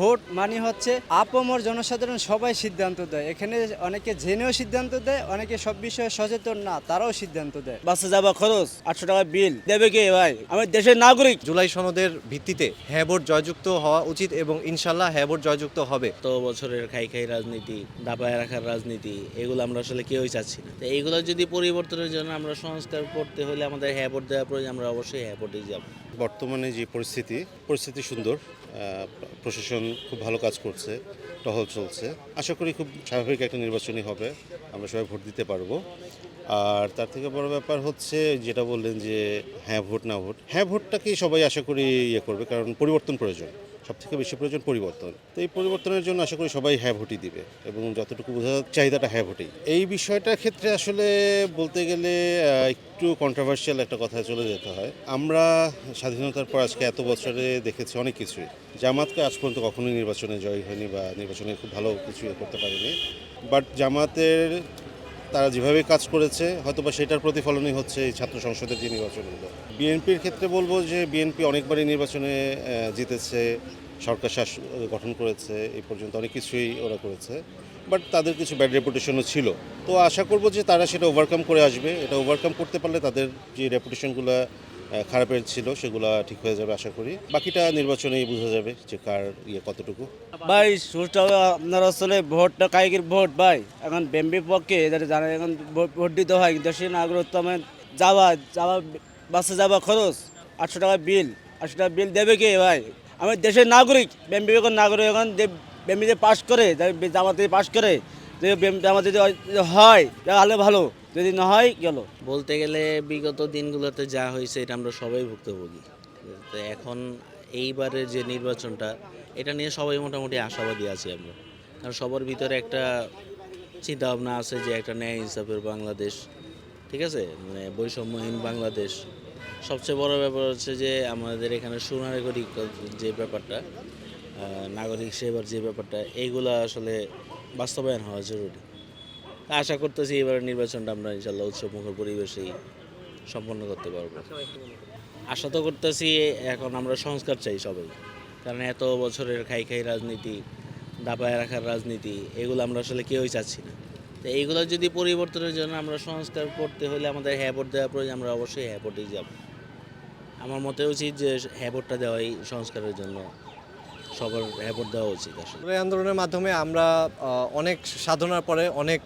Vote মানে হচ্ছে আপামর জনসাধারণ সবাই সিদ্ধান্ত দেয়। এখানে অনেকে জেনেও সিদ্ধান্ত দেয়, অনেকে সব বিষয়ে সচেতন না, তারাও সিদ্ধান্ত দেয়। বাসে যাবা খরচ 800 টাকা বিল দেবে কে ভাই? আমি দেশের নাগরিক। জুলাই সনদের ভিত্তিতে হ্যাঁ ভোট জয়যুক্ত হওয়া উচিত এবং ইনশাল্লাহ হ্যাঁ ভোট জয়যুক্ত হবে। তো বছরের খাই খাই রাজনীতি, দাপায় রাখার রাজনীতি, এগুলো আমরা আসলে কেউই চাচ্ছি না। তো এইগুলো যদি পরিবর্তনের জন্য আমরা সংস্কার করতে হলে আমাদের হ্যাঁ ভোট দেওয়া প্রয়োজন, আমরা অবশ্যই হ্যাঁ ভোটেই যাব। বর্তমানে যে পরিস্থিতি সুন্দর। প্রশাসন খুব ভালো কাজ করছে, টহল চলছে। আশা করি খুব স্বাভাবিক একটা নির্বাচনই হবে, আমরা সবাই ভোট দিতে পারবো। আর তার থেকে বড় ব্যাপার হচ্ছে যেটা বললেন যে হ্যাঁ ভোট না ভোট, হ্যাঁ ভোটটাকেই সবাই আশা করি করবে, কারণ পরিবর্তন প্রয়োজন, সবথেকে বেশি প্রয়োজন পরিবর্তন। তো এই পরিবর্তনের জন্য আশা করি সবাই হ্যাঁ ভোটই দিবে এবং যতটুকু বোঝা যাচ্ছে চাহিদাটা হ্যাঁ ভোটেই। এই বিষয়টার ক্ষেত্রে আসলে বলতে গেলে একটু কন্ট্রোভার্সিয়াল একটা কথায় চলে যেতে হয়। আমরা স্বাধীনতার পর আজকে এত বছরে দেখেছি অনেক কিছুই। জামাতকে আজ পর্যন্ত কখনোই নির্বাচনে জয় হয়নি বা নির্বাচনে খুব ভালো কিছু করতে পারেনি। বাট জামাতের তারা যেভাবে কাজ করেছে হয়তোবা সেটার প্রতিফলনই হচ্ছে এই ছাত্র সংসদের যে নির্বাচনগুলো। বিএনপির ক্ষেত্রে বলবো যে বিএনপি অনেকবারই নির্বাচনে জিতেছে, সরকার গঠন করেছে, এই পর্যন্ত অনেক কিছুই ওরা করেছে। বাট তাদের কিছু ব্যাড রেপুটেশনও ছিল। তো আশা করব যে তারা সেটা ওভারকাম করে আসবে। এটা ওভারকাম করতে পারলে তাদের যে রেপুটেশনগুলো খারাপের ছিল সেগুলো ঠিক হয়ে যাবে আশা করি। বাকিটা নির্বাচনেই বোঝা যাবে যে কার কতটুকু। ভাই সুষ্ঠুভাবে আপনার আসলে ভোটটা কাইগের ভোট ভাই। এখন বিএনপির পক্ষে যারা জানে এখন ভোট দিতে হয় দেশের নাগরিক। তো আমি যাওয়া বাসে যাবা খরচ 800 টাকা বিল, 800 টাকা বিল দেবে কে ভাই? আমি দেশের নাগরিক। বিএনপি এখন নাগরিক, এখন বিএনপি পাস করে, জামাতে পাস করে, আমার যদি হয় তাহলে ভালো, যদি না হয় গেল। বলতে গেলে বিগত দিনগুলোতে যা হয়েছে এটা আমরা সবাই ভুক্তভোগী। তো এখন এইবারের যে নির্বাচনটা, এটা নিয়ে সবাই মোটামুটি আশাবাদী আছি আমরা। কারণ সবার ভিতরে একটা চিন্তাভাবনা আছে যে একটা ন্যায় ইনসাফের বাংলাদেশ, ঠিক আছে, মানে বৈষম্যহীন বাংলাদেশ। সবচেয়ে বড় ব্যাপার হচ্ছে যে আমাদের এখানে সুনাগরিক যে ব্যাপারটা, নাগরিক সেবার যে ব্যাপারটা, এইগুলো আসলে বাস্তবায়ন হওয়া জরুরি। আশা করতেছি এবার নির্বাচনটা আমরা ইনশাল্লাহ উৎসবমুখর পরিবেশেই সম্পন্ন করতে পারবো। আশা তো করতেছি এখন আমরা সংস্কার চাই সবাই, কারণ এত বছরের খাই খাই রাজনীতি, দাপায় রাখার রাজনীতি, এগুলো আমরা আসলে কেউই চাচ্ছি না। তো এইগুলো যদি পরিবর্তনের জন্য আমরা সংস্কার করতে হলে আমাদের হ্যাঁ ভোট দেওয়া প্রয়োজন, আমরা অবশ্যই হ্যাঁ ভোটেই যাব। আমার মতে উচিত যে হ্যাঁ ভোটটা দেওয়াই সংস্কারের জন্য সবার হ্যাঁ ভোট দেওয়া উচিত আসলে। এই আন্দোলনের মাধ্যমে আমরা অনেক সাধনার পরে অনেক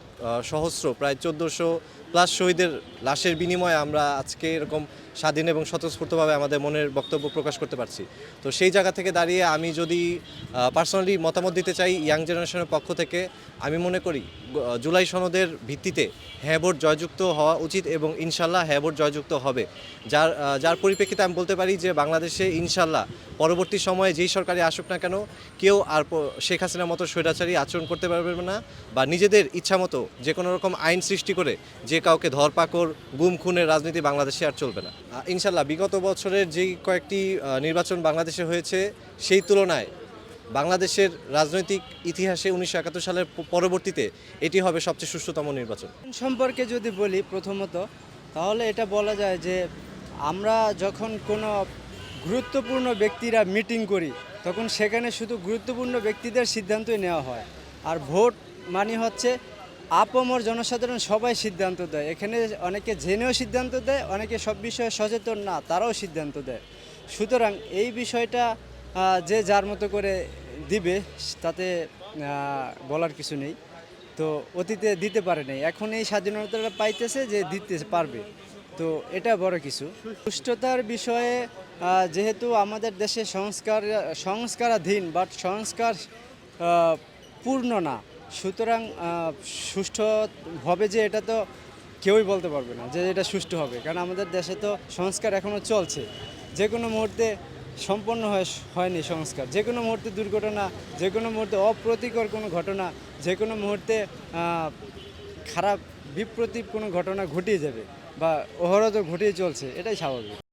সহস্র প্রায় 1400+ শহীদের লাশের বিনিময়ে আমরা আজকে এরকম স্বাধীন এবং স্বতঃস্ফূর্তভাবে আমাদের মনের বক্তব্য প্রকাশ করতে পারছি। তো সেই জায়গা থেকে দাঁড়িয়ে আমি যদি পার্সোনালি মতামত দিতে চাই ইয়াং জেনারেশনের পক্ষ থেকে, আমি মনে করি জুলাই সনদের ভিত্তিতে হ্যাঁ ভোট জয়যুক্ত হওয়া উচিত এবং ইনশাল্লাহ হ্যাঁ ভোট জয়যুক্ত হবে। যার পরিপ্রেক্ষিতে আমি বলতে পারি যে বাংলাদেশে ইনশাল্লাহ পরবর্তী সময়ে যেই সরকারি আসুক না কেন, কেউ আর শেখ হাসিনার মতো স্বৈরাচারী আচরণ করতে পারবে না, বা নিজেদের ইচ্ছা মতো যে কোনো রকম আইন সৃষ্টি করে যে কাউকে ধরপাকড়, গুম খুনের রাজনীতি বাংলাদেশে আর চলবে না ইনশাল্লাহ। বিগত বছরের যেই কয়েকটি নির্বাচন বাংলাদেশে হয়েছে সেই তুলনায় বাংলাদেশের রাজনৈতিক ইতিহাসে 1971 সালের পরবর্তীতে এটি হবে সবচেয়ে সুষ্ঠুতম নির্বাচন। সম্পর্কে যদি বলি প্রথমত, তাহলে এটা বলা যায় যে আমরা যখন কোনো গুরুত্বপূর্ণ ব্যক্তিরা মিটিং করি তখন সেখানে শুধু গুরুত্বপূর্ণ ব্যক্তিদের সিদ্ধান্তই নেওয়া হয়। আর ভোট মানে হচ্ছে আপামর জনসাধারণ সবাই সিদ্ধান্ত দেয়। এখানে অনেকে জেনেও সিদ্ধান্ত দেয়, অনেকে সব বিষয়ে সচেতন না, তারাও সিদ্ধান্ত দেয়। সুতরাং এই বিষয়টা যে যার মতো করে দিবে তাতে বলার কিছু নেই। তো অতীতে দিতে পারে নাই, এখন এই স্বাধীনতাটা পাইতেছে যে দিতে পারবে, তো এটা বড় কিছু। সুষ্ঠুতার বিষয়ে যেহেতু আমাদের দেশে সংস্কারাধীন বাট সংস্কার পূর্ণ না, সুতরাং সুষ্ঠু হবে যে এটা তো কেউই বলতে পারবে না যে এটা সুষ্ঠু হবে, কারণ আমাদের দেশে তো সংস্কার এখনও চলছে। যে কোনো মুহূর্তে সম্পন্ন হয়নি সংস্কার, যে কোনো মুহূর্তে দুর্ঘটনা, যে কোনো মুহূর্তে অপ্রীতিকর কোনো ঘটনা, যে কোনো মুহূর্তে খারাপ বিপ্রতীপ কোনো ঘটনা ঘটিয়ে যাবে বা অহরহ ঘটিয়ে চলছে, এটাই স্বাভাবিক।